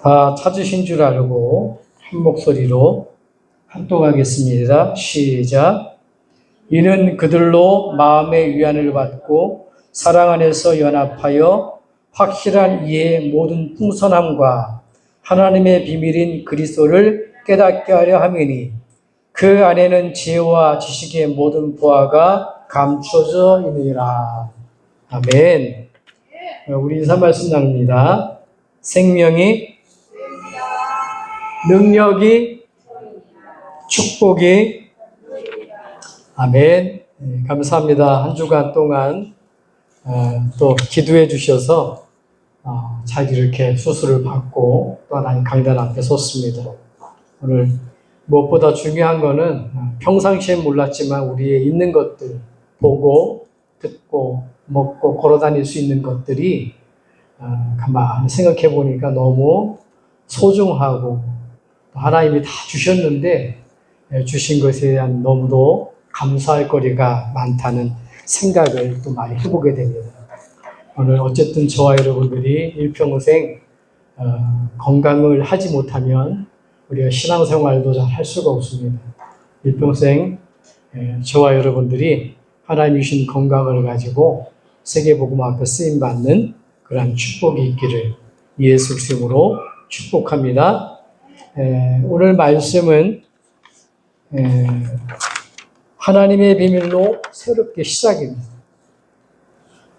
다 찾으신 줄 알고 한 목소리로 합독하겠습니다. 시작. 이는 그들로 마음의 위안을 받고 사랑 안에서 연합하여 확실한 이해의 모든 풍성함과 하나님의 비밀인 그리스도를 깨닫게 하려 함이니 그 안에는 지혜와 지식의 모든 보화가 감춰져 있느니라. 아멘. 우리 인사 말씀 나눕니다. 생명이, 능력이, 축복이, 아멘. 감사합니다. 한 주간 동안 또 기도해 주셔서 잘 이렇게 수술을 받고 또 하나님 강단 앞에 섰습니다. 오늘 무엇보다 중요한 거는 평상시엔 몰랐지만 우리의 있는 것들, 보고, 듣고, 먹고, 걸어 다닐 수 있는 것들이 가만히 생각해 보니까 너무 소중하고 하나님이 다 주셨는데 주신 것에 대한 너무도 감사할 거리가 많다는 생각을 또 많이 해보게 됩니다. 오늘 어쨌든 저와 여러분들이 일평생 건강을 하지 못하면 우리가 신앙생활도 잘 할 수가 없습니다. 일평생 저와 여러분들이 하나님 주신 건강을 가지고 세계복음 앞에 쓰임받는 그러한 축복이 있기를 예수 그리스도로 축복합니다. 오늘 말씀은 하나님의 비밀로 새롭게 시작입니다.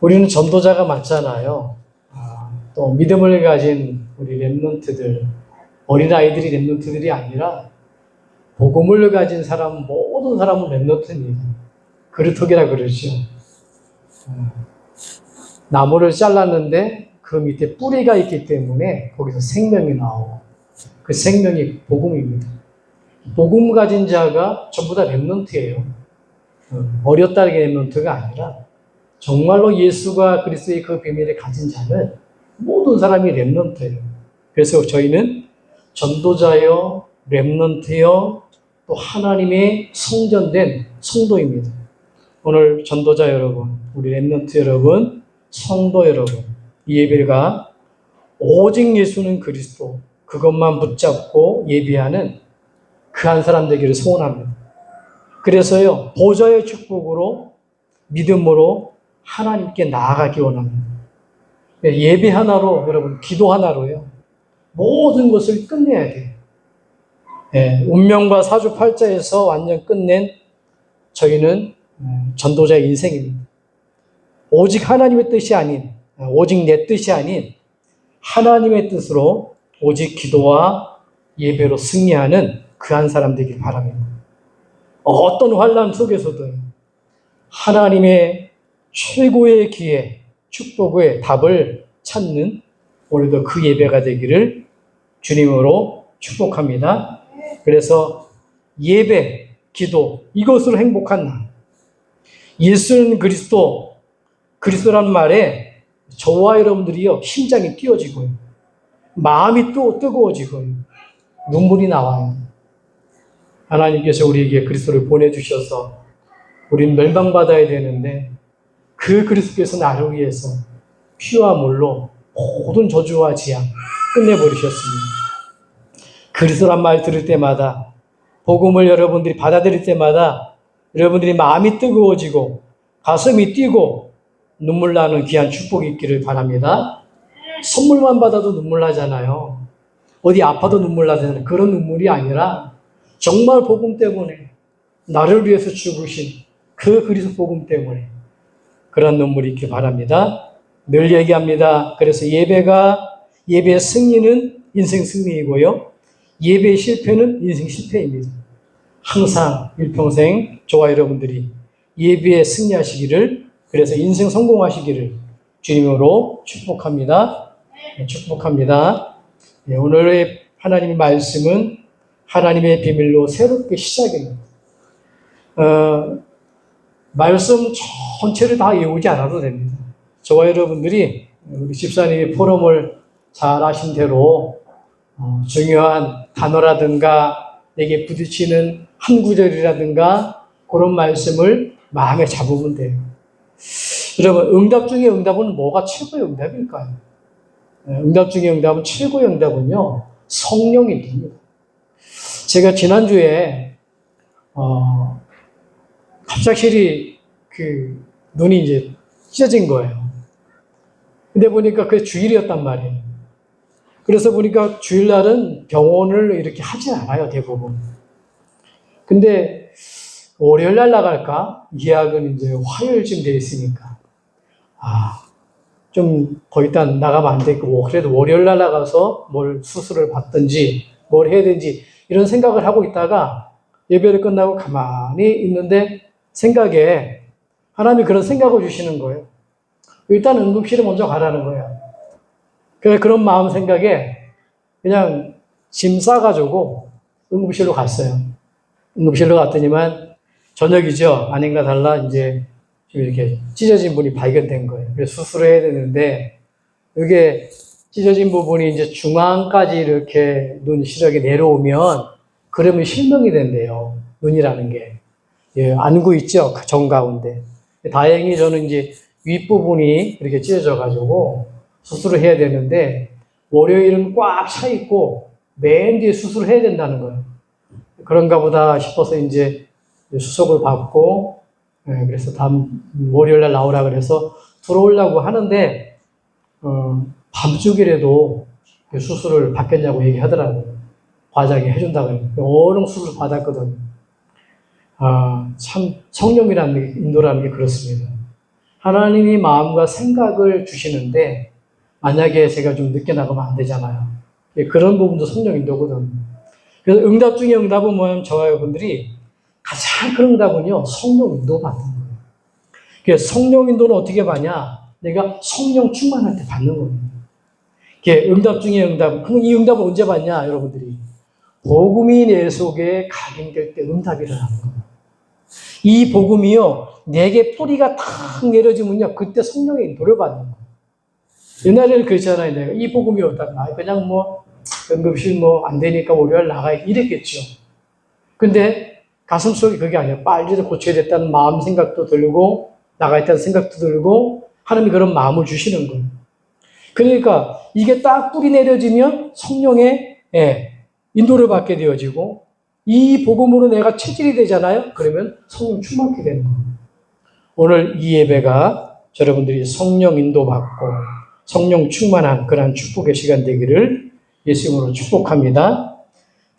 우리는 전도자가 맞잖아요. 또 믿음을 가진 우리 렘넌트들, 어린아이들이 렘넌트들이 아니라 복음을 가진 사람, 모든 사람은 렘넌트입니다. 그루터기라 그러죠. 나무를 잘랐는데 그 밑에 뿌리가 있기 때문에 거기서 생명이 나오고 그 생명이 복음입니다. 복음 가진 자가 전부 다 렘넌트예요. 어렸다는 게 렘넌트가 아니라 정말로 예수가 그리스도의 그 비밀을 가진 자는 모든 사람이 렘넌트예요. 그래서 저희는 전도자요, 렘넌트요, 또 하나님의 성전된 성도입니다. 오늘 전도자 여러분, 우리 렘넌트 여러분, 성도 여러분, 이 예배가 오직 예수는 그리스도, 그것만 붙잡고 예배하는 그 한 사람 되기를 소원합니다. 그래서요, 보좌의 축복으로, 믿음으로 하나님께 나아가기 원합니다. 예배 하나로, 여러분, 기도 하나로요, 모든 것을 끝내야 돼요. 운명과 사주팔자에서 완전 끝낸 저희는 전도자의 인생입니다. 오직 하나님의 뜻이 아닌, 오직 내 뜻이 아닌 하나님의 뜻으로 오직 기도와 예배로 승리하는 그 한 사람 되길 바랍니다. 어떤 환난 속에서도 하나님의 최고의 기회, 축복의 답을 찾는 오늘도 그 예배가 되기를 주님으로 축복합니다. 그래서 예배, 기도, 이것으로 행복한 날. 예수는 그리스도, 그리스도라는 말에 저와 여러분들이요, 심장이 뛰어지고요. 마음이 또 뜨거워지고요. 눈물이 나와요. 하나님께서 우리에게 그리스도를 보내주셔서 우리는 멸망받아야 되는데 그 그리스도께서 나를 위해서 피와 물로 모든 저주와 지향 끝내버리셨습니다. 그리스도란 말 들을 때마다 복음을 여러분들이 받아들일 때마다 여러분들이 마음이 뜨거워지고 가슴이 뛰고 눈물 나는 귀한 축복이 있기를 바랍니다. 선물만 받아도 눈물 나잖아요. 어디 아파도 눈물 나잖아요. 그런 눈물이 아니라 정말 복음 때문에 나를 위해서 죽으신 그 그리스도 복음 때문에 그런 눈물이 있기 바랍니다. 늘 얘기합니다. 그래서 예배의 승리는 인생 승리이고요. 예배의 실패는 인생 실패입니다. 항상 일평생 저와 여러분들이 예배에 승리하시기를, 그래서 인생 성공하시기를 주님으로 축복합니다. 축복합니다. 오늘의 하나님의 말씀은 하나님의 비밀로 새롭게 시작입니다. 말씀 전체를 다 외우지 않아도 됩니다. 저와 여러분들이 우리 집사님이 포럼을 잘 아신 대로 중요한 단어라든가 내게 부딪히는 한 구절이라든가 그런 말씀을 마음에 잡으면 돼요. 여러분, 응답 중에 응답은 뭐가 최고의 응답일까요? 응답 중에 응답은 최고의 응답은요, 성령입니다. 제가 지난주에, 갑작스레 눈이 이제 찢어진 거예요. 근데 보니까 그게 주일이었단 말이에요. 그래서 보니까 주일날은 병원을 이렇게 하지 않아요, 대부분. 근데 월요일날 나갈까? 예약은 이제 화요일쯤 돼 있으니까. 좀 더 일단 나가면 안 되고, 그래도 월요일날 나가서 뭘 수술을 받든지, 뭘 해야 되는지, 이런 생각을 하고 있다가 예배를 끝나고 가만히 있는데 생각에 하나님이 그런 생각을 주시는 거예요. 일단 응급실에 먼저 가라는 거예요. 그래서 그런 마음 생각에 그냥 짐 싸가지고 응급실로 갔어요. 응급실로 갔더니만 저녁이죠. 아닌가 달라 이제 좀 이렇게 찢어진 부분이 발견된 거예요. 그래서 수술을 해야 되는데 이게 찢어진 부분이 이제 중앙까지 이렇게 눈 시력이 내려오면 그러면 실명이 된대요. 눈이라는 게. 예, 안구 있죠? 정 가운데. 다행히 저는 이제 윗부분이 이렇게 찢어져가지고 수술을 해야 되는데 월요일은 꽉 차 있고 맨 뒤에 수술을 해야 된다는 거예요. 그런가 보다 싶어서 이제 수속을 받고, 예, 그래서 다음 월요일날 나오라 그래서 들어오려고 하는데, 밤중이라도 수술을 받겠냐고 얘기하더라고요. 과장이 해준다고. 얼른 수술 받았거든. 참, 성령이라는 인도라는 게 그렇습니다. 하나님이 마음과 생각을 주시는데, 만약에 제가 좀 늦게 나가면 안 되잖아요. 그런 부분도 성령 인도거든. 그래서 응답 중에 응답은 뭐냐면 저와 여러분들이 가장 큰 응답은요, 성령 인도 받는 거예요. 그래서 성령 인도는 어떻게 받냐? 내가 성령 충만할 때 받는 겁니다. 응답 중에 응답. 그럼 이 응답을 언제 받냐, 여러분들이? 복음이 내 속에 각인될 때 응답이 일어나는 거예요. 이 복음이요, 내게 뿌리가 탁 내려지면요, 그때 성령의 인도를 받는 거예요. 옛날에는 그랬잖아요. 내가 이 복음이 없다가 그냥 응급실 안 되니까 월요일 나가 이랬겠죠. 근데 가슴속에 그게 아니에요. 빨리 고쳐야 됐다는 마음 생각도 들고 나가 있다는 생각도 들고 하나님이 그런 마음을 주시는 거예요. 그러니까 이게 딱 뿌리 내려지면 성령의 인도를 받게 되어지고 이 복음으로 내가 체질이 되잖아요. 그러면 성령 충만하게 되는 거예요. 오늘 이 예배가 여러분들이 성령 인도받고 성령 충만한 그런 축복의 시간 되기를 예수님으로 축복합니다.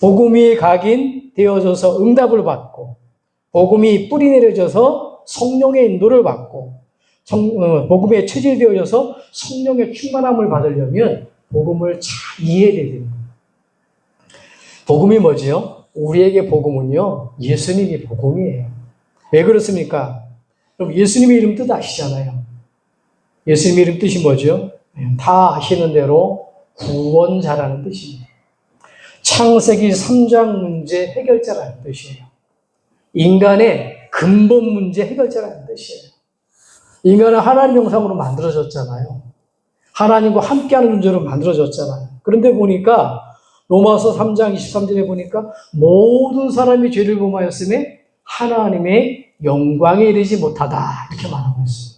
복음이 각인되어져서 응답을 받고 복음이 뿌리 내려져서 성령의 인도를 받고 복음에 체질되어져서 성령의 충만함을 받으려면 복음을 잘 이해해야 됩니다. 복음이 뭐지요? 우리에게 복음은요, 예수님이 복음이에요. 왜 그렇습니까? 그럼 예수님의 이름 뜻 아시잖아요. 예수님의 이름 뜻이 뭐죠? 다 아시는 대로 구원자라는 뜻입니다. 창세기 3장 문제 해결자라는 뜻이에요. 인간의 근본 문제 해결자라는 뜻이에요. 인간은 하나님 형상으로 만들어졌잖아요. 하나님과 함께하는 존재로 만들어졌잖아요. 그런데 보니까 로마서 3장 23절에 보니까 모든 사람이 죄를 범하였음에 하나님의 영광에 이르지 못하다 이렇게 말하고 있어요.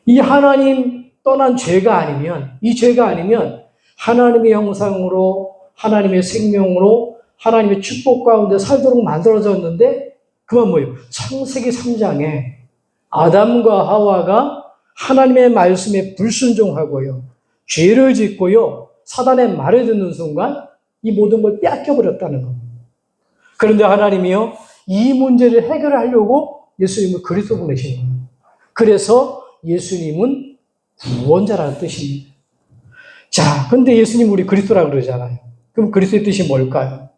이 하나님 떠난 죄가 아니면 이 죄가 아니면 하나님의 형상으로 하나님의 생명으로 하나님의 축복 가운데 살도록 만들어졌는데 그만 뭐예요? 창세기 3장에 아담과 하와가 하나님의 말씀에 불순종하고요. 죄를 짓고요. 사단의 말을 듣는 순간 이 모든 걸 뺏겨버렸다는 겁니다. 그런데 하나님이요. 이 문제를 해결하려고 예수님을 그리스도 보내신 거예요. 그래서 예수님은 구원자라는 뜻입니다. 자, 근데 예수님 우리 그리스도라고 그러잖아요. 그럼 그리스도의 뜻이 뭘까요?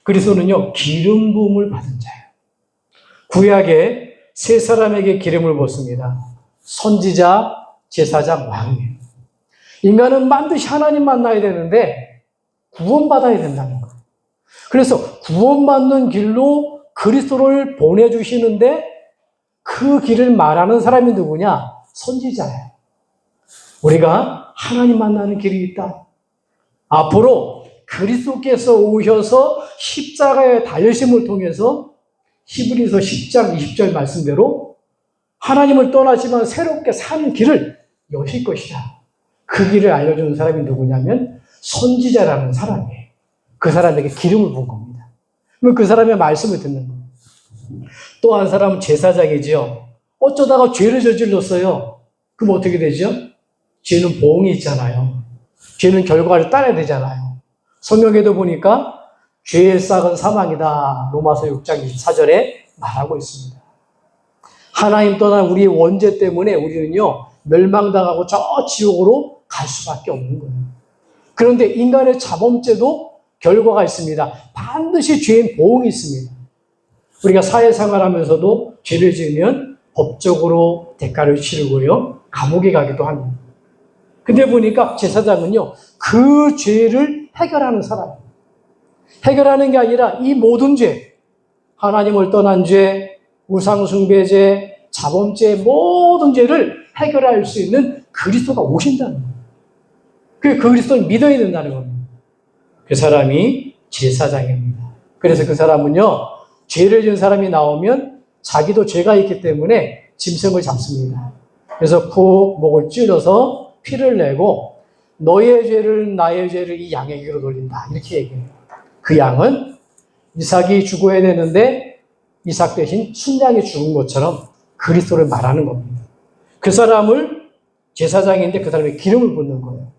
그리스도는요. 기름 부음을 받은 자예요. 구약에 세 사람에게 기름을 붓습니다. 선지자, 제사장, 왕이에요. 인간은 반드시 하나님 만나야 되는데 구원받아야 된다는 거예요. 그래서 구원받는 길로 그리스도를 보내주시는데 그 길을 말하는 사람이 누구냐? 선지자예요. 우리가 하나님 만나는 길이 있다. 앞으로 그리스도께서 오셔서 십자가의 달리심을 통해서 히브리서 10장 20절 말씀대로 하나님을 떠나지만 새롭게 사는 길을 여실 것이다. 그 길을 알려주는 사람이 누구냐면 선지자라는 사람이에요. 그 사람에게 기름을 부은 겁니다. 그럼 그 사람의 말씀을 듣는 거예요. 또 한 사람은 제사장이지요. 어쩌다가 죄를 저질렀어요. 그럼 어떻게 되죠? 죄는 보응이 있잖아요. 죄는 결과를 따라야 되잖아요. 성경에도 보니까 죄의 싹은 사망이다. 로마서 6장 24절에 말하고 있습니다. 하나님 떠난 우리의 원죄 때문에 우리는요, 멸망당하고 저 지옥으로 갈 수밖에 없는 거예요. 그런데 인간의 자범죄도 결과가 있습니다. 반드시 죄인 보응이 있습니다. 우리가 사회생활하면서도 죄를 지으면 법적으로 대가를 치르고요, 감옥에 가기도 합니다. 근데 보니까 제사장은요, 그 죄를 해결하는 사람이에요. 해결하는 게 아니라 이 모든 죄, 하나님을 떠난 죄, 우상숭배죄, 자범죄 모든 죄를 해결할 수 있는 그리스도가 오신다는 거예요. 그 그리스도를 믿어야 된다는 겁니다. 그 사람이 제사장입니다. 그래서 그 사람은요, 죄를 지은 사람이 나오면 자기도 죄가 있기 때문에 짐승을 잡습니다. 그래서 푹 목을 찔러서 피를 내고 너의 죄를 나의 죄를 이 양에게로 돌린다. 이렇게 얘기해요. 그 양은 이삭이 죽어야 되는데 이삭 대신 순양이 죽은 것처럼 그리스도를 말하는 겁니다. 그 사람을 제사장인데 그 사람의 기름을 붓는 거예요.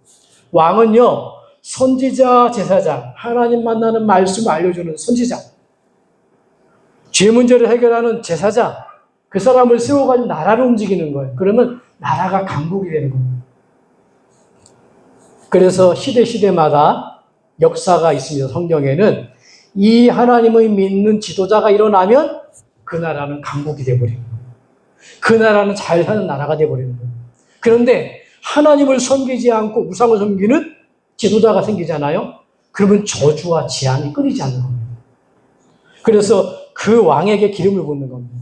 왕은요, 선지자 제사장, 하나님 만나는 말씀을 알려주는 선지자, 죄 문제를 해결하는 제사장, 그 사람을 세워가지고 나라를 움직이는 거예요. 그러면 나라가 강국이 되는 겁니다. 그래서 시대마다 역사가 있습니다. 성경에는 이 하나님을 믿는 지도자가 일어나면 그 나라는 강국이 되어버리는 거예요. 그 나라는 잘 사는 나라가 되어버리는 거예요. 그런데 하나님을 섬기지 않고 우상을 섬기는 지도자가 생기잖아요. 그러면 저주와 재앙이 끊이지 않는 겁니다. 그래서 그 왕에게 기름을 붓는 겁니다.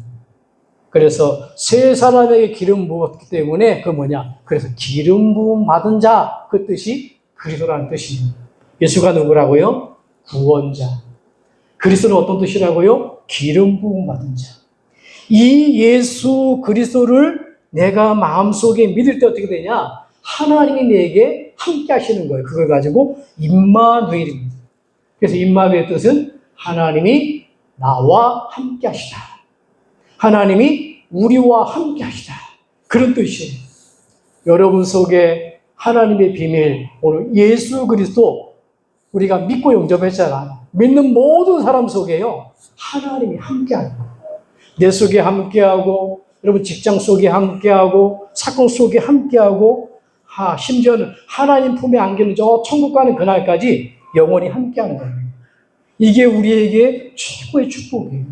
그래서 세 사람에게 기름 부었기 때문에 그 뭐냐? 그래서 기름 부음 받은 자, 그 뜻이 그리스도라는 뜻입니다. 예수가 누구라고요? 구원자. 그리스도는 어떤 뜻이라고요? 기름 부음 받은 자. 이 예수 그리스도를 내가 마음속에 믿을 때 어떻게 되냐? 하나님이 내게 함께 하시는 거예요. 그걸 가지고 임마누엘입니다. 그래서 임마누엘의 뜻은 하나님이 나와 함께 하시다. 하나님이 우리와 함께 하시다. 그런 뜻이에요. 여러분 속에 하나님의 비밀, 오늘 예수 그리스도 우리가 믿고 영접했잖아요. 믿는 모든 사람 속에요, 하나님이 함께하는 거예요. 내 속에 함께하고, 여러분 직장 속에 함께하고, 사건 속에 함께하고, 심지어는 하나님 품에 안기는 저 천국 가는 그날까지 영원히 함께하는 거예요. 이게 우리에게 최고의 축복이에요.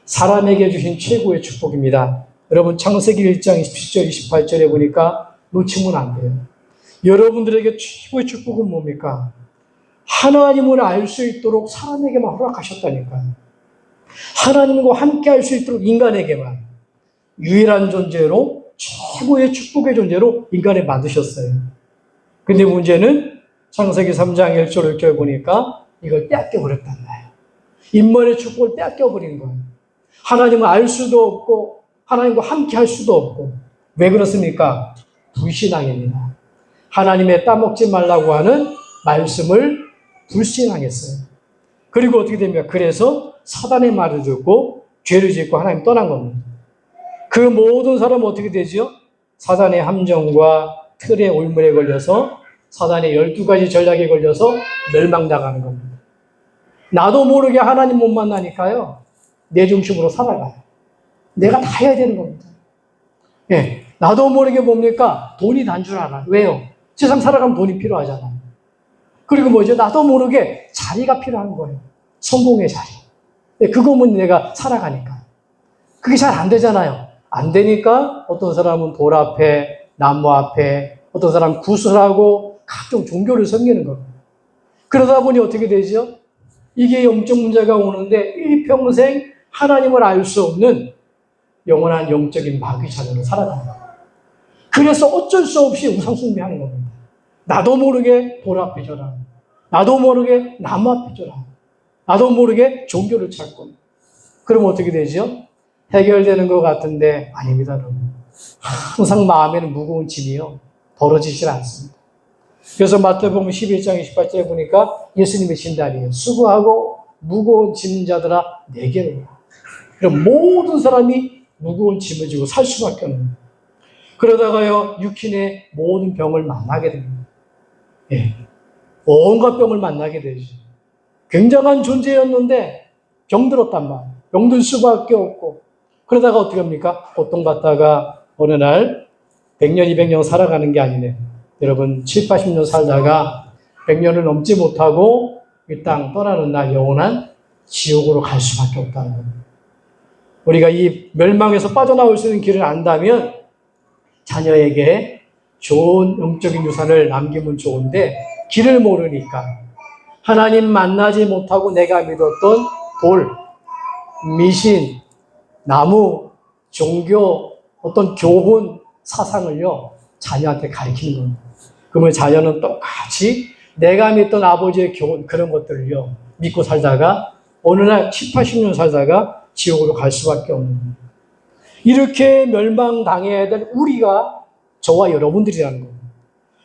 사람에게 주신 최고의 축복입니다. 여러분 창세기 1장 27절 28절에 보니까 놓치면 안 돼요. 여러분들에게 최고의 축복은 뭡니까? 하나님을 알 수 있도록 사람에게만 허락하셨다니까요. 하나님과 함께 할 수 있도록 인간에게만 유일한 존재로 최고의 축복의 존재로 인간을 만드셨어요. 근데 문제는 창세기 3장 1절 6절 보니까 이걸 뺏겨버렸단 말이에요. 인간의 축복을 뺏겨버린 거예요. 하나님을 알 수도 없고 하나님과 함께 할 수도 없고. 왜 그렇습니까? 불신앙입니다. 하나님의 따먹지 말라고 하는 말씀을 불신앙했어요. 그리고 어떻게 됩니까? 그래서 사단의 말을 듣고 죄를 짓고 하나님 떠난 겁니다. 그 모든 사람은 어떻게 되죠? 사단의 함정과 틀의 올물에 걸려서 사단의 12가지 전략에 걸려서 멸망당하는 겁니다. 나도 모르게 하나님 못 만나니까요, 내 중심으로 살아가요. 내가 다 해야 되는 겁니다. 예, 나도 모르게 뭡니까? 돈이 단 줄 알아요. 왜요? 세상 살아가면 돈이 필요하잖아요. 그리고 뭐죠? 나도 모르게 자리가 필요한 거예요. 성공의 자리. 예, 그거면 내가 살아가니까. 그게 잘 안 되잖아요. 안 되니까 어떤 사람은 돌 앞에, 나무 앞에, 어떤 사람은 구슬하고 각종 종교를 섬기는 겁니다. 그러다 보니 어떻게 되죠? 이게 영적 문제가 오는데 일평생 하나님을 알 수 없는 영원한 영적인 마귀 자녀로 살아갑니다. 그래서 어쩔 수 없이 우상숭배하는 겁니다. 나도 모르게 돌 앞에 절하고, 나도 모르게 나무 앞에 절하고, 나도 모르게 종교를 찾고. 그럼 어떻게 되죠? 해결되는 것 같은데 아닙니다, 여러분. 항상 마음에는 무거운 짐이요, 벌어지질 않습니다. 그래서 마태복음 11장 28절에 보니까 예수님의 진단이에요. 수고하고 무거운 짐 자들아 내게로 와. 그럼 모든 사람이 무거운 짐을 지고 살 수밖에 없는 거예요. 그러다가요 육신의 모든 병을 만나게 됩니다. 예. 온갖 병을 만나게 되죠. 굉장한 존재였는데 병들었단 말이에요. 병들 수밖에 없고 그러다가 어떻게 합니까? 고통받다가 어느 날 100년, 200년 살아가는 게 아니네. 여러분 7, 80년 살다가 100년을 넘지 못하고 이 땅 떠나는 날 영원한 지옥으로 갈 수밖에 없다는 겁니다. 우리가 이 멸망에서 빠져나올 수 있는 길을 안다면 자녀에게 좋은 영적인 유산을 남기면 좋은데 길을 모르니까 하나님 만나지 못하고 내가 믿었던 돌, 미신, 나무, 종교, 어떤 교훈, 사상을요 자녀한테 가르치는 겁니다. 그러면 자녀는 똑같이 내가 믿던 아버지의 교훈 그런 것들을요 믿고 살다가 어느 날 7, 80년 살다가 지옥으로 갈 수밖에 없는 겁니다. 이렇게 멸망당해야 될 우리가 저와 여러분들이라는 겁니다.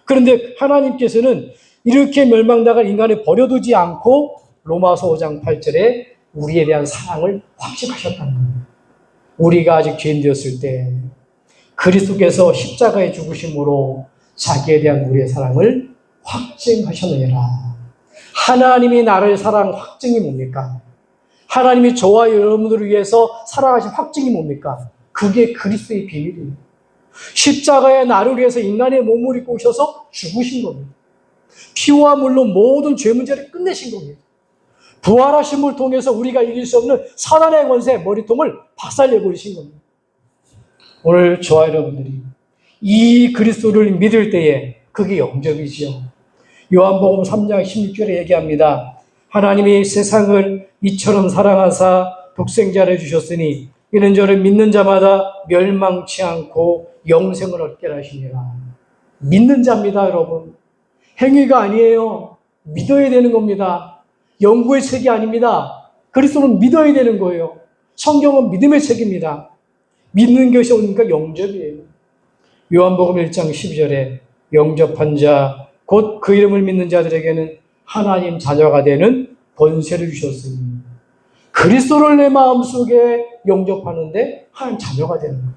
그런데 하나님께서는 이렇게 멸망당할 인간을 버려두지 않고 로마서 5장 8절에 우리에 대한 사랑을 확증하셨다는 겁니다. 우리가 아직 죄인 되었을 때 그리스도께서 십자가에 죽으심으로 자기에 대한 우리의 사랑을 확증하셨느니라. 하나님이 나를 사랑한 확증이 뭡니까? 하나님이 저와 여러분들을 위해서 살아가신 확증이 뭡니까? 그게 그리스도의 비밀이에요. 십자가에 나를 위해서 인간의 몸을 입고 오셔서 죽으신 겁니다. 피와 물로 모든 죄 문제를 끝내신 겁니다. 부활하심을 통해서 우리가 이길 수 없는 사단의 권세 머리통을 박살내버리신 겁니다. 오늘 저와 여러분들이 이 그리스도를 믿을 때에 그게 영접이지요. 요한복음 3장 16절에 얘기합니다. 하나님이 세상을 이처럼 사랑하사 독생자를 주셨으니 이는 저를 믿는 자마다 멸망치 않고 영생을 얻게 하시니라. 믿는 자입니다, 여러분. 행위가 아니에요. 믿어야 되는 겁니다. 연구의 책이 아닙니다. 그리스도는 믿어야 되는 거예요. 성경은 믿음의 책입니다. 믿는 것이 오니까 영접이에요. 요한복음 1장 12절에 영접한 자, 곧 그 이름을 믿는 자들에게는 하나님 자녀가 되는 권세를 주셨으니 그리스도를 내 마음속에 영접하는데 하나님 자녀가 되는 거예요.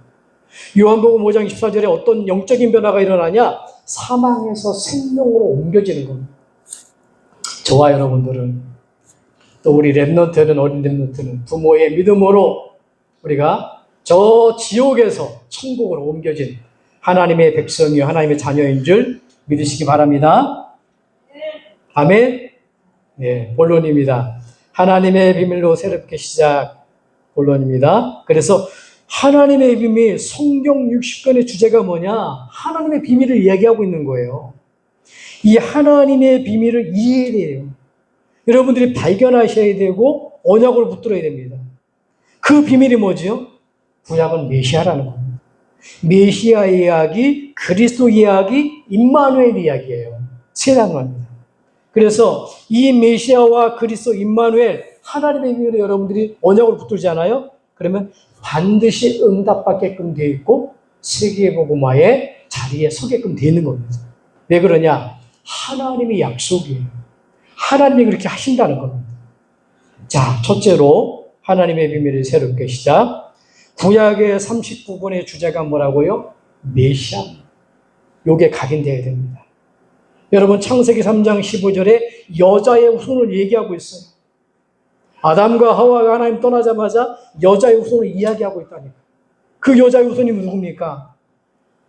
요한복음 5장 24절에 어떤 영적인 변화가 일어나냐? 사망에서 생명으로 옮겨지는 겁니다. 저와 여러분들은 또 우리 렘넌트는 어린 렘넌트는 부모의 믿음으로 우리가 저 지옥에서 천국으로 옮겨진 하나님의 백성이요 하나님의 자녀인 줄 믿으시기 바랍니다. 아멘. 네, 본론입니다. 하나님의 비밀로 새롭게 시작. 본론입니다. 그래서 하나님의 비밀, 성경 60권의 주제가 뭐냐? 하나님의 비밀을 이야기하고 있는 거예요. 이 하나님의 비밀을 이해해야 돼요. 여러분들이 발견하셔야 되고 언약으로 붙들어야 됩니다. 그 비밀이 뭐지요? 구약은 메시아라는 겁니다. 메시아 이야기, 그리스도 이야기, 임마누엘 이야기예요. 세 단어입니다. 그래서 이 메시아와 그리스도 임마누엘 하나님의 비밀을 여러분들이 언약으로 붙들잖아요. 그러면 반드시 응답받게끔 되어 있고 세계복음화의 자리에 서게끔 되어 있는 겁니다. 왜 그러냐? 하나님의 약속이에요. 하나님이 그렇게 하신다는 겁니다. 자, 첫째로 하나님의 비밀을 새롭게 시작. 구약의 39권의 주제가 뭐라고요? 메시아. 요게 각인되어야 됩니다. 여러분 창세기 3장 15절에 여자의 후손을 얘기하고 있어요. 아담과 하와가 하나님 떠나자마자 여자의 후손을 이야기하고 있다니까. 그 여자의 후손이 누굽니까?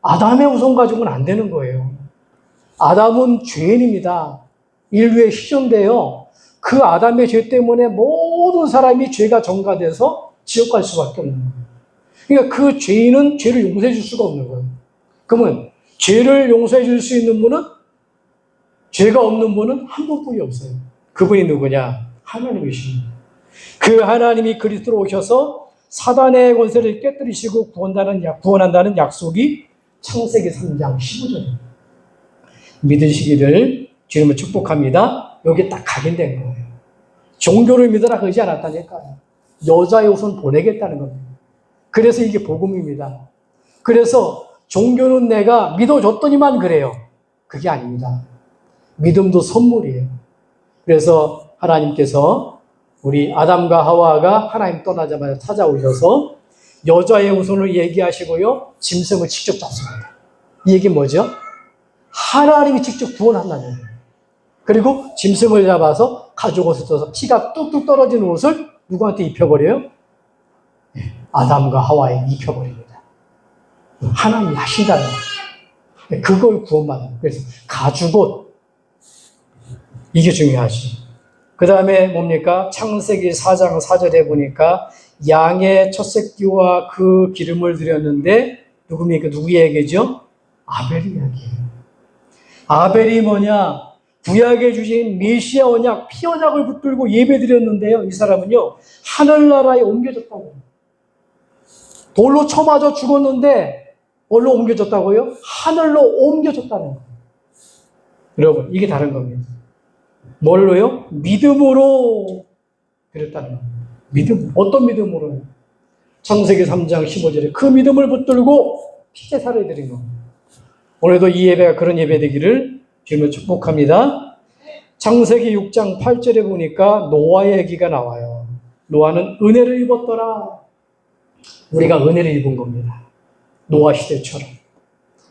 아담의 후손 가지고는 안 되는 거예요. 아담은 죄인입니다. 인류의 시조인데요. 그 아담의 죄 때문에 모든 사람이 죄가 전가돼서 지옥 갈 수밖에 없는 거예요. 그러니까 그 죄인은 죄를 용서해 줄 수가 없는 거예요. 그러면 죄를 용서해 줄 수 있는 분은 죄가 없는 분은 한 분뿐이 없어요. 그분이 누구냐? 하나님이십니다. 그 하나님이 그리스도로 오셔서 사단의 권세를 깨뜨리시고 구원한다는 약속이 창세기 3장 15절입니다. 믿으시기를 주님을 축복합니다. 여기 딱 각인된 거예요. 종교를 믿으라 그러지 않았다니까요. 여자의 후손 보내겠다는 겁니다. 그래서 이게 복음입니다. 그래서 종교는 내가 믿어줬더니만 그래요. 그게 아닙니다. 믿음도 선물이에요. 그래서 하나님께서 우리 아담과 하와가 하나님 떠나자마자 찾아오셔서 여자의 후손을 얘기하시고요. 짐승을 직접 잡습니다. 이 얘기 뭐죠? 하나님이 직접 구원한다는 거예요. 그리고 짐승을 잡아서 가죽옷을 써서 피가 뚝뚝 떨어진 옷을 누구한테 입혀버려요? 아담과 하와에 입혀버립니다. 하나님이 하신다는 거예요. 그걸 구원받는 거예요. 그래서 가죽옷, 이게 중요하지. 그 다음에 뭡니까? 창세기 4장 4절에 보니까 양의 첫 새끼와 그 기름을 드렸는데 누굽니까? 누구 얘기죠? 아벨 이야기예요. 아벨이 뭐냐? 구약에 주신 메시아 언약, 피 언약을 붙들고 예배 드렸는데요. 이 사람은요, 하늘나라에 옮겨졌다고. 돌로 쳐맞아 죽었는데, 뭘로 옮겨졌다고요? 하늘로 옮겨졌다는 거예요. 여러분, 이게 다른 겁니다. 뭘로요? 믿음으로 드렸다는 거예요. 믿음. 어떤 믿음으로요? 창세기 3장 15절에 그 믿음을 붙들고 피제사를 드린 겁니다. 오늘도 이 예배가 그런 예배 되기를 주님을 축복합니다. 창세기 6장 8절에 보니까 노아의 얘기가 나와요. 노아는 은혜를 입었더라. 우리가 은혜를 입은 겁니다. 노아 시대처럼.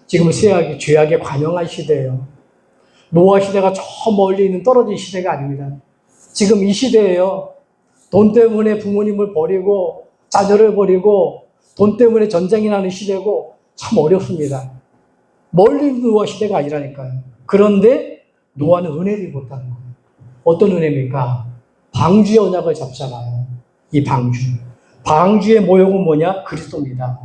지금은 죄악에 관영한 시대예요. 노아 시대가 저 멀리 있는 떨어진 시대가 아닙니다. 지금 이 시대예요. 돈 때문에 부모님을 버리고 자녀를 버리고 돈 때문에 전쟁이 나는 시대고 참 어렵습니다. 멀리 있는 노아 시대가 아니라니까요. 그런데 노아는 은혜를 입었다는 거예요. 어떤 은혜입니까? 방주의 언약을 잡잖아요. 이 방주. 방주의 모형은 뭐냐? 그리스도입니다.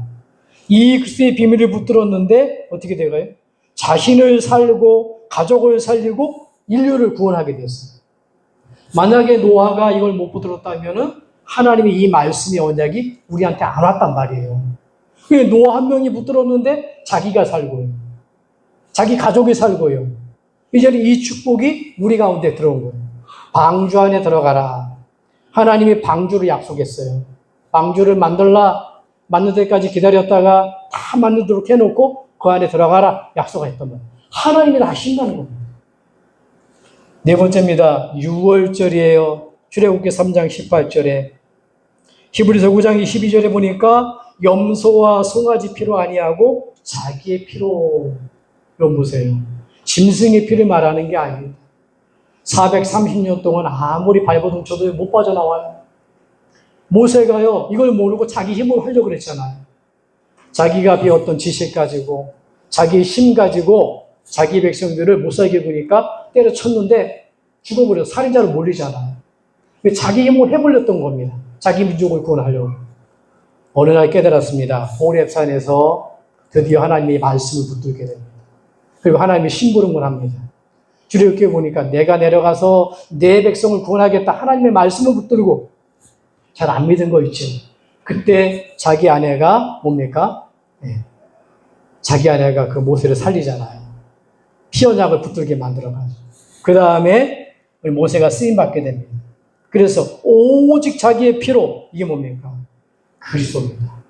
이 그리스도의 비밀을 붙들었는데 어떻게 돼가요? 자신을 살고 가족을 살리고 인류를 구원하게 됐어요. 만약에 노아가 이걸 못 붙들었다면 하나님이 이 말씀의 언약이 우리한테 안 왔단 말이에요. 노아 한 명이 붙들었는데 자기가 살고요. 자기 가족이 살고요. 이제는 이 축복이 우리 가운데 들어온 거예요. 방주 안에 들어가라. 하나님이 방주를 약속했어요. 방주를 만들 때까지 기다렸다가 다 만들도록 해놓고 그 안에 들어가라 약속했던 거예요. 하나님이 다 하신다는 겁니다. 네 번째입니다. 6월절이에요. 출애굽기 3장 18절에 히브리서 9장 22절에 보니까 염소와 송아지 피로 아니하고 자기의 피로. 이거 보세요. 짐승의 피를 말하는 게 아닙니다. 430년 동안 아무리 발버둥 쳐도 못 빠져나와요. 모세가요, 이걸 모르고 자기 힘으로 하려고 그랬잖아요. 자기가 배웠던 지식 가지고, 자기 힘 가지고, 자기 백성들을 못 살게 보니까 때려쳤는데 죽어버려서 살인자로 몰리잖아요. 자기 힘으로 해버렸던 겁니다. 자기 민족을 구원하려고. 어느 날 깨달았습니다. 호렙산에서 드디어 하나님의 말씀을 붙들게 됩니다. 그리고 하나님이 심부름을 합니다. 주례굽기에 보니까 내가 내려가서 내 백성을 구원하겠다. 하나님의 말씀을 붙들고 잘 안 믿은 거 있죠. 그때 자기 아내가 뭡니까? 자기 아내가 그 모세를 살리잖아요. 피 언약을 붙들게 만들어가지고. 그 다음에 모세가 쓰임받게 됩니다. 그래서 오직 자기의 피로, 이게 뭡니까? 그리스도입니다.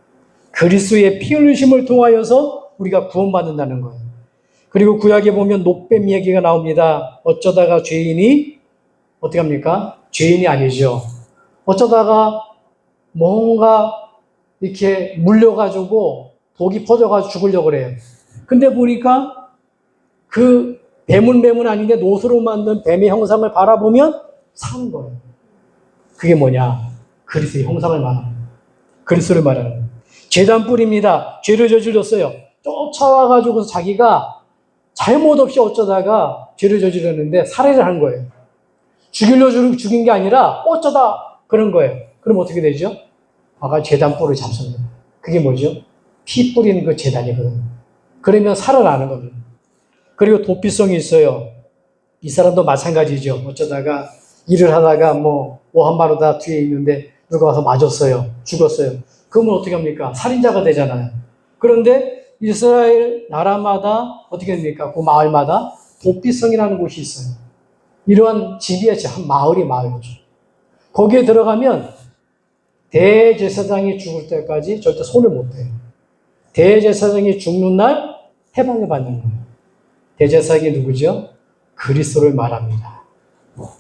그리스도의 피 흘리심을 통하여서 우리가 구원받는다는 거예요. 그리고 구약에 보면 놋뱀 얘기가 나옵니다. 어쩌다가 죄인이 어떻게 합니까? 죄인이 아니죠. 어쩌다가 뭔가 이렇게 물려가지고 독이 퍼져가지고 죽으려고 그래요. 근데 보니까 그 뱀은 아닌데 놋으로 만든 뱀의 형상을 바라보면 사는 거예요. 그게 뭐냐? 그리스도의 형상을 말하는 거예요. 그리스도를 말하는 거예요. 제단뿔입니다. 죄를 저질렀어요. 쫓아와가지고 자기가 잘못 없이 어쩌다가 죄를 저질렀는데 살해를 한 거예요. 죽이려고 죽인 게 아니라 어쩌다 그런 거예요. 그럼 어떻게 되죠? 아까 제단뿔을 잡습니다. 그게 뭐죠? 피 뿌리는 그 제단이거든요. 그러면 살아나는 겁니다. 그리고 도피성이 있어요. 이 사람도 마찬가지죠. 어쩌다가 일을 하다가 오한마루다 뒤에 있는데 누가 와서 맞았어요. 죽었어요. 그러면 어떻게 합니까? 살인자가 되잖아요. 그런데 이스라엘 나라마다 어떻게 됩니까? 그 마을마다 도피성이라는 곳이 있어요. 이러한 집이야, 한 마을이죠. 거기에 들어가면 대제사장이 죽을 때까지 절대 손을 못 대요. 대제사장이 죽는 날 해방을 받는 거예요. 대제사장이 누구죠? 그리스도를 말합니다.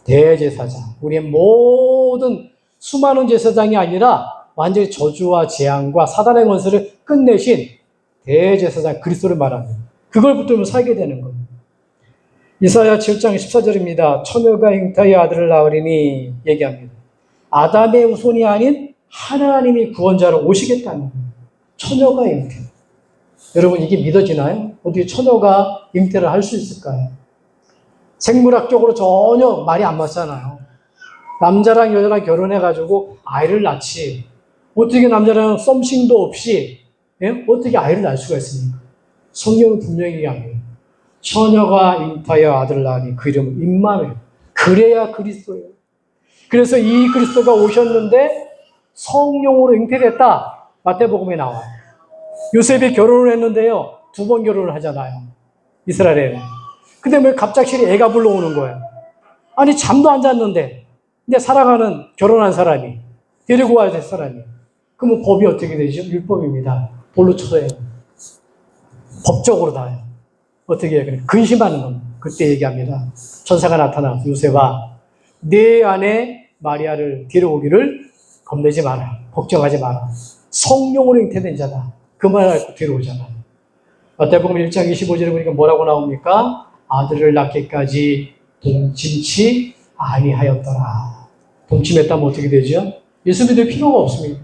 대제사장. 우리의 모든 수많은 제사장이 아니라 완전히 저주와 재앙과 사단의 권세를 끝내신 대제사장 그리스도를 말합니다. 그걸 붙들면 살게 되는 거예요. 이사야 7장 14절입니다. 처녀가 잉타의 아들을 낳으리니 얘기합니다. 아담의 후손이 아닌 하나님이 구원자로 오시겠다는 거예요. 처녀가 잉태. 여러분 이게 믿어지나요? 어떻게 처녀가 잉태를 할 수 있을까요? 생물학적으로 전혀 말이 안 맞잖아요. 남자랑 여자랑 결혼해가지고 아이를 낳지. 어떻게 남자랑 썸씽도 없이 어떻게 아이를 낳을 수가 있습니까? 성경은 분명히 얘기합니다. 처녀가 잉타하여 아들을 낳으니 그 이름은 임마누엘. 그래야 그리스도예요. 그래서 이 그리스도가 오셨는데 성령으로 잉태됐다. 마태복음에 나와요. 요셉이 결혼을 했는데요. 2번 결혼을 하잖아요. 이스라엘에는. 근데 왜 갑작스레 애가 불러오는 거예요? 아니 잠도 안 잤는데 근데 살아가는 결혼한 사람이 데리고 와야 될 사람이 그러면 법이 어떻게 되죠? 율법입니다. 돌로 쳐서요. 법적으로 다요. 어떻게 해요? 근심하는 겁니다. 그때 얘기합니다. 천사가 나타나서 요셉아 내 아내 마리아를 데려오기를 겁내지 마라. 걱정하지 마라. 성령으로 잉태된 자다. 그 말 알고 데려오잖아. 마태복음 1장 25절에 보니까 뭐라고 나옵니까? 아들을 낳기까지 동침치 아니하였더라. 동침했다면 어떻게 되죠? 예수 믿을 필요가 없습니다.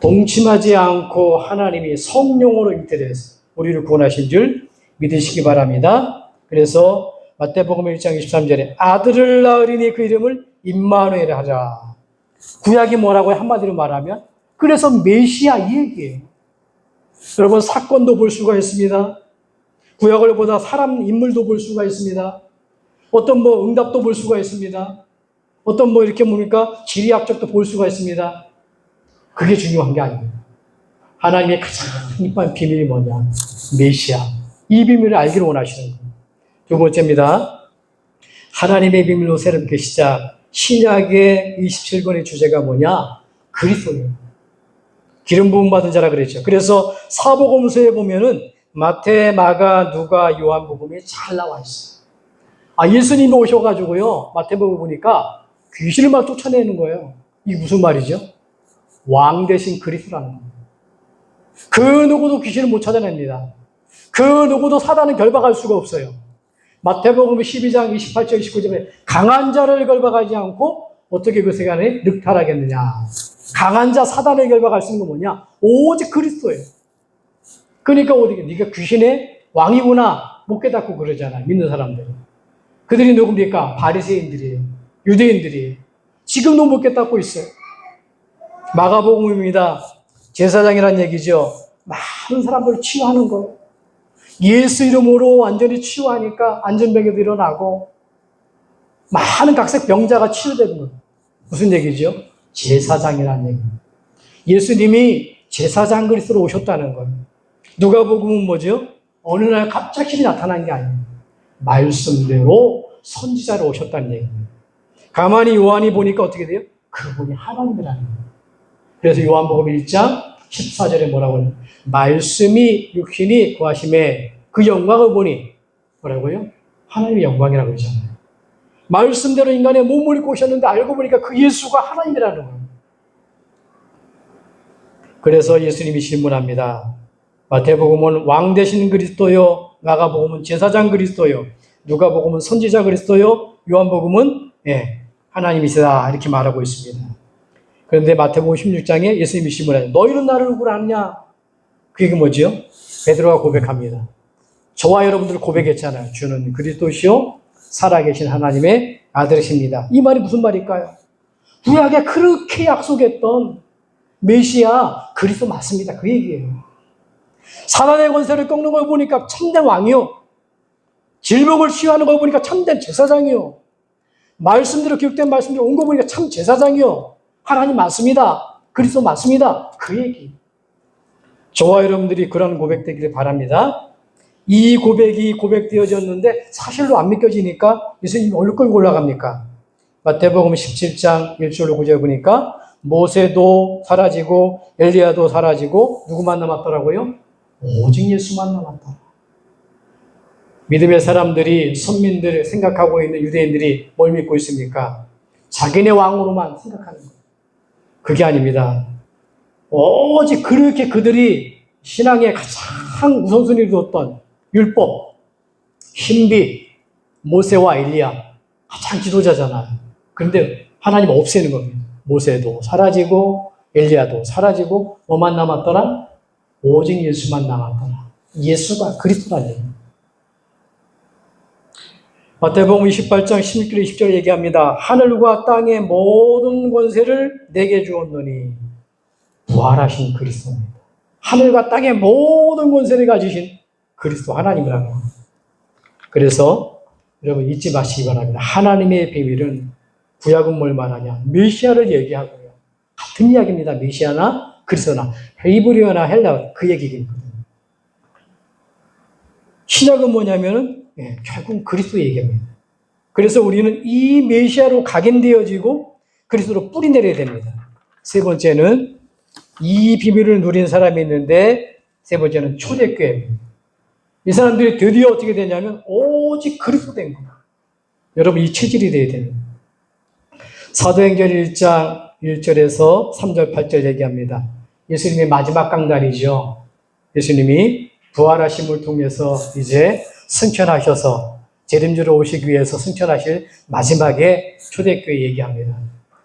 동침하지 않고 하나님이 성령으로 잉태돼서 우리를 구원하신 줄 믿으시기 바랍니다. 그래서 마태복음 1장 23절에 아들을 낳으리니 그 이름을 임마누엘 하라. 구약이 뭐라고요? 한마디로 말하면 그래서 메시아 이 얘기예요. 여러분 사건도 볼 수가 있습니다. 구약을 보다 사람 인물도 볼 수가 있습니다. 어떤 응답도 볼 수가 있습니다. 어떤 이렇게 뭡니까? 지리학적도 볼 수가 있습니다. 그게 중요한 게 아닙니다. 하나님의 가장 큰 비밀이 뭐냐? 메시아. 이 비밀을 알기를 원하시는 거예요. 두 번째입니다. 하나님의 비밀로 새롭게 시작. 신약의 27권의 주제가 뭐냐? 그리스도예요. 기름 부음 받은 자라 그랬죠. 그래서 사복음서에 보면은 마태, 마가, 누가, 요한복음이 잘 나와 있어요. 예수님이 오셔가지고요. 마태복음 보니까 귀신을 막 쫓아내는 거예요. 이게 무슨 말이죠? 왕 대신 그리스도라는 겁니다. 그 누구도 귀신을 못 찾아냅니다. 그 누구도 사단을 결박할 수가 없어요. 마태복음 12장 28절 29절에 강한 자를 결박하지 않고 어떻게 그 세간에 늑탈하겠느냐. 강한 자 사단을 결박할 수 있는 건 뭐냐? 오직 그리스도예요. 그러니까 어떻게 네가 귀신의 왕이구나 못 깨닫고 그러잖아요. 믿는 사람들은. 그들이 누굽니까? 바리새인들이에요. 유대인들이에요. 지금도 못 깨닫고 있어요. 마가복음입니다. 제사장이란 얘기죠. 많은 사람들을 치유하는 거예요. 예수 이름으로 완전히 치유하니까 안전병에도 일어나고 많은 각색 병자가 치유되는 거예요. 무슨 얘기죠? 제사장이라는 얘기입니다. 예수님이 제사장 그리스도로 오셨다는 거예요. 누가복음은 뭐죠? 어느 날 갑자기 나타난 게 아니에요. 말씀대로 선지자로 오셨다는 얘기입니다. 가만히 요한이 보니까 어떻게 돼요? 그분이 하나님이라는 거예요. 그래서 요한복음 1장 14절에 뭐라고 하냐? 말씀이 육신이 구하심에 그 영광을 보니 뭐라고요? 하나님의 영광이라고 그러잖아요. 말씀대로 인간의 몸을 입고 오셨는데 알고 보니까 그 예수가 하나님이라는 거예요. 그래서 예수님이 질문합니다. 마태복음은 왕 대신 그리스도요. 마가복음은 제사장 그리스도요. 누가복음은 선지자 그리스도요. 요한복음은 하나님이시다 이렇게 말하고 있습니다. 그런데 마태복음 16장에 예수님이 질문하죠. 너희는 나를 누구로 아느냐? 그 얘기 뭐죠? 베드로가 고백합니다. 저와 여러분들 고백했잖아요. 주는 그리스도시요 살아계신 하나님의 아들이십니다. 이 말이 무슨 말일까요? 구약에 그렇게 약속했던 메시아 그리스도 맞습니다. 그 얘기예요. 사단의 권세를 꺾는 걸 보니까 참된 왕이요. 질병을 치유하는 걸 보니까 참된 제사장이요. 말씀대로 기록된 말씀대로 온 거 보니까 참 제사장이요. 하나님 맞습니다. 그리스도 맞습니다. 그 얘기. 저와 여러분들이 그런 고백되기를 바랍니다. 이 고백이 고백되어졌는데 사실로 안 믿겨지니까 예수님이 얼굴 끌고 올라갑니까? 마태복음 17장 1절로 9절 보니까 모세도 사라지고 엘리야도 사라지고 누구만 남았더라고요? 오직 예수만 남았다. 믿음의 사람들이, 선민들 생각하고 있는 유대인들이 뭘 믿고 있습니까? 자기네 왕으로만 생각하는 거예요. 그게 아닙니다. 오직 그렇게 그들이 신앙에 가장 우선순위를 뒀던 율법, 신비, 모세와 엘리야, 가장 지도자잖아요. 그런데 하나님 없애는 겁니다. 모세도 사라지고 엘리야도 사라지고 뭐만 남았더라? 오직 예수만 남았더라. 예수가 그리스도라는. 마태복음 28장 16절 20절 얘기합니다. 하늘과 땅의 모든 권세를 내게 주었노니 부활하신 그리스도입니다. 하늘과 땅의 모든 권세를 가지신 그리스도 하나님이라는 겁니다. 그래서 여러분 잊지 마시기 바랍니다. 하나님의 비밀은 구약은 뭘 말하냐? 메시아를 얘기하고요. 같은 이야기입니다. 메시아나 그리스도나 히브리어나 헬라어 그 얘기거든요. 신약은 뭐냐면은 결국 그리스도 얘기합니다. 그래서 우리는 이 메시아로 각인되어지고 그리스도로 뿌리 내려야 됩니다. 세 번째는 이 비밀을 누린 사람이 있는데 세 번째는 초대교회입니다. 이 사람들이 드디어 어떻게 되냐면 오직 그리스도 된 거예요. 여러분 이 체질이 돼야 됩니다. 사도행전 1장 1절에서 3절 8절 얘기합니다. 예수님의 마지막 강단이죠. 예수님이 부활하심을 통해서 이제 승천하셔서 재림주로 오시기 위해서 승천하실 마지막에 초대교회 얘기합니다.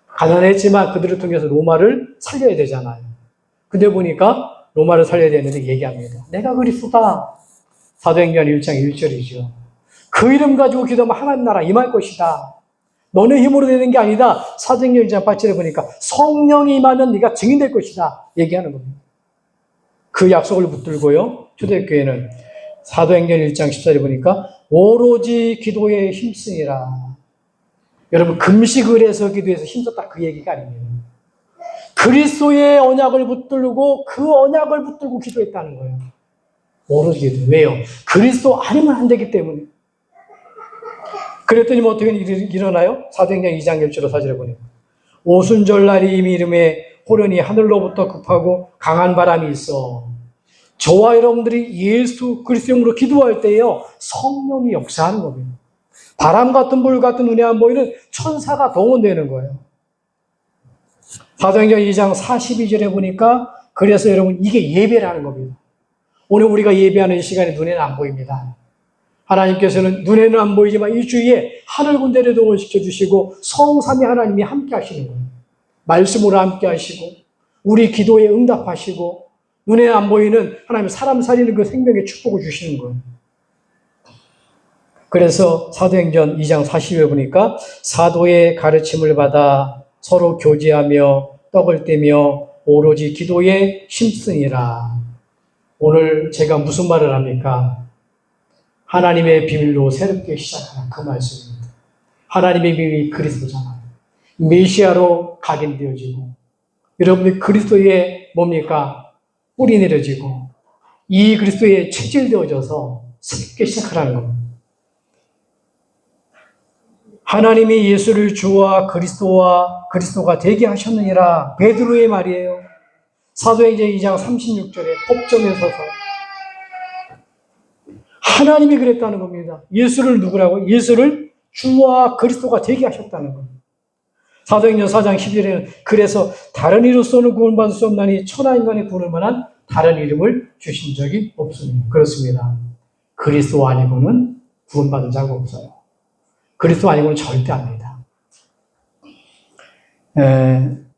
가난했지만 그들을 통해서 로마를 살려야 되잖아요. 근데 보니까 로마를 살려야 되는데 얘기합니다. 내가 그리스도다. 사도행전 1장 1절이죠. 그 이름 가지고 기도하면 하나님 나라 임할 것이다. 너네 힘으로 되는 게 아니다. 사도행전 1장 8절에 보니까 성령이 임하면 네가 증인될 것이다. 얘기하는 겁니다. 그 약속을 붙들고요. 초대교회는 사도행전 1장 14절에 보니까 오로지 기도에 힘쓰니라. 여러분 금식을 해서 기도해서 힘썼다 그 얘기가 아닙니다. 그리스도의 언약을 붙들고 그 언약을 붙들고 기도했다는 거예요. 오로지 기도. 왜요? 그리스도 아니면 안 되기 때문에. 그랬더니 뭐 어떻게 일어나요? 사도행전 2장 1절로 4절에 보니까 오순절 날이 이미 이름에 호련히 하늘로부터 급하고 강한 바람이 있어 저와 여러분들이 예수 그리스도 이름으로 기도할 때요 성령이 역사하는 겁니다. 바람 같은 불 같은 눈에 안 보이는 천사가 동원되는 거예요. 사도행전 2장 42절에 보니까 그래서 여러분 이게 예배라는 겁니다. 오늘 우리가 예배하는 시간에 눈에는 안 보입니다. 하나님께서는 눈에는 안 보이지만 이 주위에 하늘 군대를 동원시켜 주시고 성삼위 하나님이 함께 하시는 거예요. 말씀으로 함께 하시고 우리 기도에 응답하시고 눈에 안 보이는 하나님 사람 살리는 그 생명의 축복을 주시는 거예요. 그래서 사도행전 2장 40에 보니까 사도의 가르침을 받아 서로 교제하며 떡을 떼며 오로지 기도에 힘쓰니라. 오늘 제가 무슨 말을 합니까? 하나님의 비밀로 새롭게 시작하라 그 말씀입니다. 하나님의 비밀이 그리스도잖아요. 메시아로 각인되어지고 여러분이 그리스도의 뭡니까? 뿌리 내려지고 이 그리스도에 체질되어져서 새롭게 시작하라는 겁니다. 하나님이 예수를 주와 그리스도와 그리스도가 되게 하셨느니라 베드로의 말이에요. 사도행전 2장 36절에 법정에 서서 하나님이 그랬다는 겁니다. 예수를 누구라고? 예수를 주와 그리스도가 되게 하셨다는 겁니다. 사도행전 4장 11절에는 그래서 다른 이로서는 구원받을 수 없나니 천하 인간의 구원을 만한 다른 이름을 주신 적이 없습니다. 그렇습니다. 그리스도 아니고는 구원받은 자가 없어요. 그리스도 아니고는 절대 안 됩니다.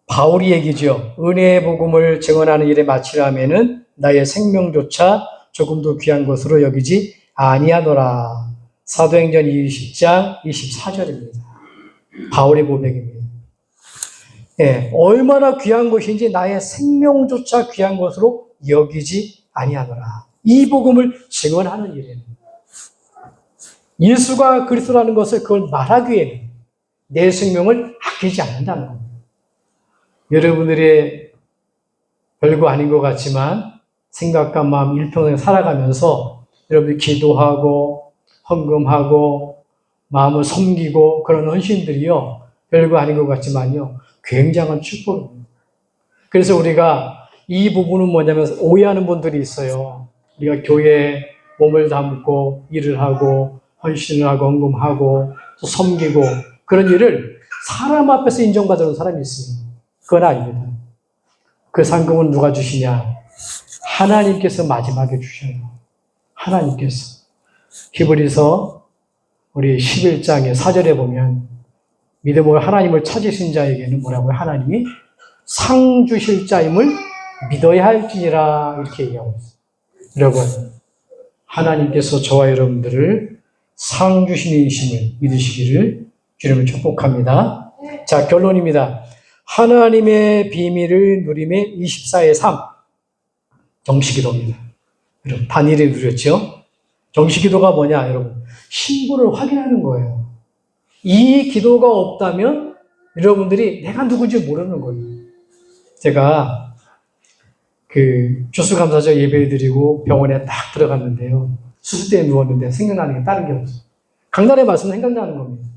바울이 얘기죠. 은혜의 복음을 증언하는 일에 마치라면은 나의 생명조차 조금도 귀한 것으로 여기지 아니하노라. 사도행전 20장 24절입니다. 바울의 고백입니다. 얼마나 귀한 것인지 나의 생명조차 귀한 것으로 여기지 아니하노라. 이 복음을 증언하는 일입니다. 예수가 그리스도라는 것을 그걸 말하기 위해는 내 생명을 아끼지 않는다는 겁니다. 여러분들의 별거 아닌 것 같지만 생각과 마음 일평생 살아가면서 여러분이 기도하고 헌금하고 마음을 섬기고 그런 헌신들이요 별거 아닌 것 같지만요 굉장한 축복입니다. 그래서 우리가 이 부분은 뭐냐면 오해하는 분들이 있어요. 우리가 교회에 몸을 담고 일을 하고 헌신을 하고 헌금하고 또 섬기고 그런 일을 사람 앞에서 인정받는 사람이 있습니다. 그건 아닙니다. 그 상금은 누가 주시냐? 하나님께서 마지막에 주셔요. 하나님께서. 히브리서 우리 11장의 4절에 보면 믿음으로 하나님을 찾으신 자에게는 뭐라고요? 하나님이 상 주실 자임을 믿어야 할지니라 이렇게 얘기하고 있어요. 여러분, 하나님께서 저와 여러분들을 상 주신 이심을 믿으시기를 주님을 축복합니다. 자, 결론입니다. 하나님의 비밀을 누림의 24의 삶. 정식기도입니다. 여러분, 단일을 누렸죠? 정식기도가 뭐냐, 여러분? 신분을 확인하는 거예요. 이 기도가 없다면 여러분들이 내가 누군지 모르는 거예요. 제가 추수감사절 예배를 드리고 병원에 딱 들어갔는데요. 수술대에 누웠는데 생각나는 게 다른 게 없어요. 강단의 말씀은 생각나는 겁니다.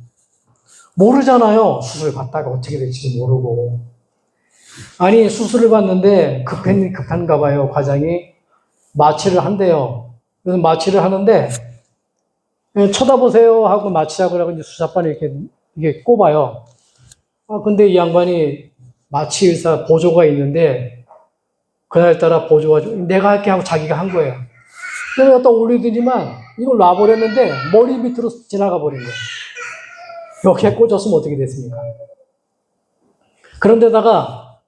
모르잖아요. 수술을 받다가 어떻게 될지도 모르고. 아니, 수술을 받는데 급한가 봐요. 과장이 마취를 한대요. 그래서 마취를 하는데 쳐다보세요 하고 마취하고 이제 수사판에 이게 꼽아요. 근데 이 양반이 마취 의사 보조가 있는데 그날따라 보조가 내가 할게 하고 자기가 한 거예요. 그래서 갖다 올리더니만 이걸 놔버렸는데 머리 밑으로 지나가 버린 거예요. 여기에 꽂았으면 어떻게 됐습니까? 그런데다가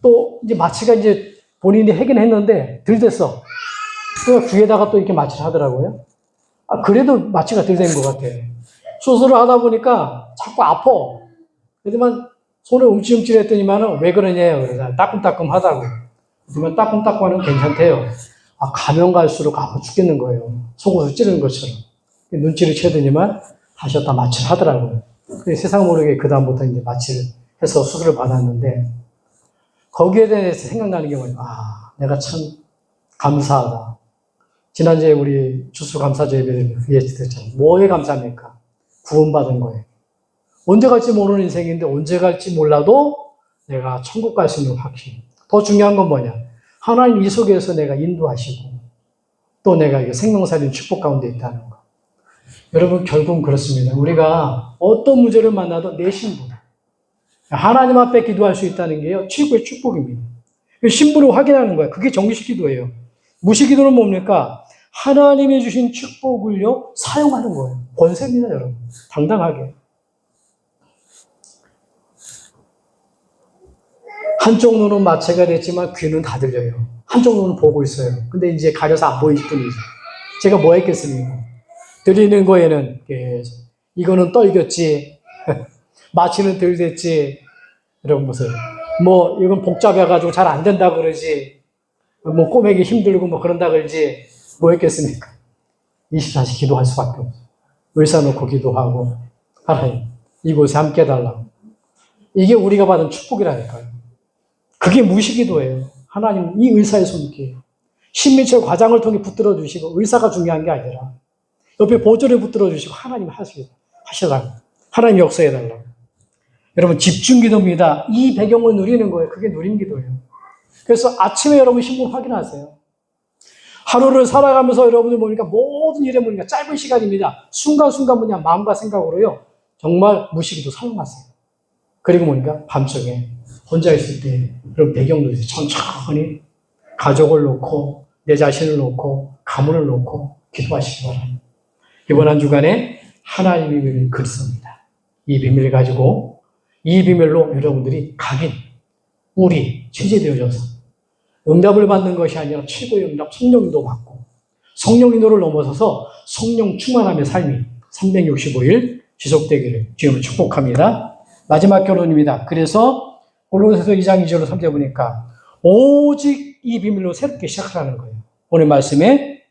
또 이제 마취가 이제 본인이 하긴 했는데 덜 됐어. 또 귀에다가 또 이렇게 마취를 하더라고요. 그래도 마취가 덜 된 것 같아요. 수술을 하다 보니까 자꾸 아파. 그렇지만 손에 움찔움찔 했더니만은 왜 그러냐요. 그래서 따끔따끔 하다고. 그러면 따끔따끔 하는 건 괜찮대요. 가면 갈수록 아파 죽겠는 거예요. 속옷을 찌르는 것처럼. 눈치를 채더니만 다시 갖다 마취를 하더라고요. 세상 모르게 그다음부터 이제 마취를 해서 수술을 받았는데 거기에 대해서 생각나는 게 뭐냐면 내가 참 감사하다. 지난주에 우리 주수감사절 예배를 드렸잖아요. 뭐에 감사합니까? 구원받은 거예요. 언제 갈지 모르는 인생인데 언제 갈지 몰라도 내가 천국 갈 수 있는 확신. 더 중요한 건 뭐냐? 하나님 이 속에서 내가 인도하시고 또 내가 생명살인 축복 가운데 있다는 거. 여러분 결국은 그렇습니다. 우리가 어떤 문제를 만나도 내 신분. 하나님 앞에 기도할 수 있다는 게요. 최고의 축복입니다. 신분을 확인하는 거예요. 그게 정식 기도예요. 무식 기도는 뭡니까? 하나님이 주신 축복을요, 사용하는 거예요. 권세입니다, 여러분. 당당하게. 한쪽 눈은 마취가 됐지만 귀는 다 들려요. 한쪽 눈은 보고 있어요. 근데 이제 가려서 안 보일 뿐이죠. 제가 뭐 했겠습니까? 들리는 거에는, 이거는 떨겼지. 마취는 덜 됐지. 여러분 보세요. 이건 복잡해가지고 잘 안 된다 그러지. 꼬매기 힘들고 그런다 그러지. 뭐 했겠습니까? 24시 기도할 수밖에 없어요. 의사 놓고 기도하고, 하나님, 이곳에 함께 해달라고. 이게 우리가 받은 축복이라니까요. 그게 무시기도예요. 하나님, 이 의사의 손길. 신민철 과장을 통해 붙들어 주시고, 의사가 중요한 게 아니라, 옆에 보조를 붙들어 주시고, 하나님 하시라고. 하나님 역사해달라고. 여러분, 집중기도입니다. 이 배경을 누리는 거예요. 그게 누림기도예요. 그래서 아침에 여러분 신분 확인하세요. 하루를 살아가면서 여러분들 보니까 모든 일에 보니까 짧은 시간입니다. 순간순간 마음과 생각으로요. 정말 무시기도 사용하세요. 그리고 보니까 밤중에 혼자 있을 때 그런 배경도 천천히 가족을 놓고 내 자신을 놓고 가문을 놓고 기도하시기 바랍니다. 이번 한 주간에 하나님의 비밀을 그리스도입니다. 이 비밀을 가지고 이 비밀로 여러분들이 각인, 우리 취재되어져서 응답을 받는 것이 아니라 최고의 응답 성령인도 받고 성령인도를 넘어서서 성령 충만함의 삶이 365일 지속되기를 주님을 축복합니다. 마지막 결론입니다. 그래서 골로새서 2장 2절로 3절 보니까 오직 이 비밀로 새롭게 시작하라는 거예요. 오늘 말씀에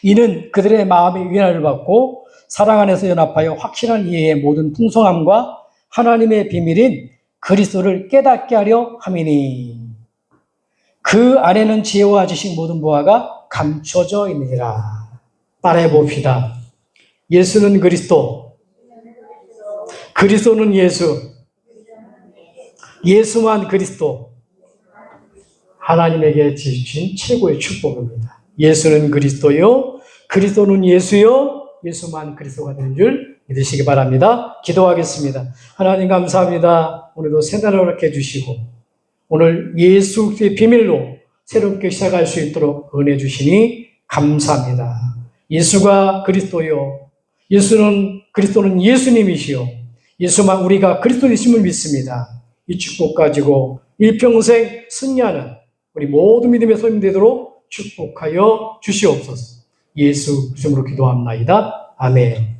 이는 그들의 마음의 위안을 받고 사랑 안에서 연합하여 확실한 이해의 모든 풍성함과 하나님의 비밀인 그리스도를 깨닫게 하려 함이니 그 안에는 지혜와 지식 모든 보화가 감춰져 있느니라. 따라해 봅시다. 예수는 그리스도, 그리스도는 예수, 예수만 그리스도, 하나님에게 주신 최고의 축복입니다. 예수는 그리스도요, 그리스도는 예수요, 예수만 그리스도가 되는 줄 믿으시기 바랍니다. 기도하겠습니다. 하나님 감사합니다. 오늘도 새날을 허락해 주시고 오늘 예수 그리스도의 비밀로 새롭게 시작할 수 있도록 은혜 주시니 감사합니다. 예수가 그리스도요, 예수는 그리스도는 예수님이시요, 예수만 우리가 그리스도이심을 믿습니다. 이 축복 가지고 일평생 승리하는 우리 모든 믿음의 소임 되도록 축복하여 주시옵소서. 예수 이름으로 기도합나이다. 아멘.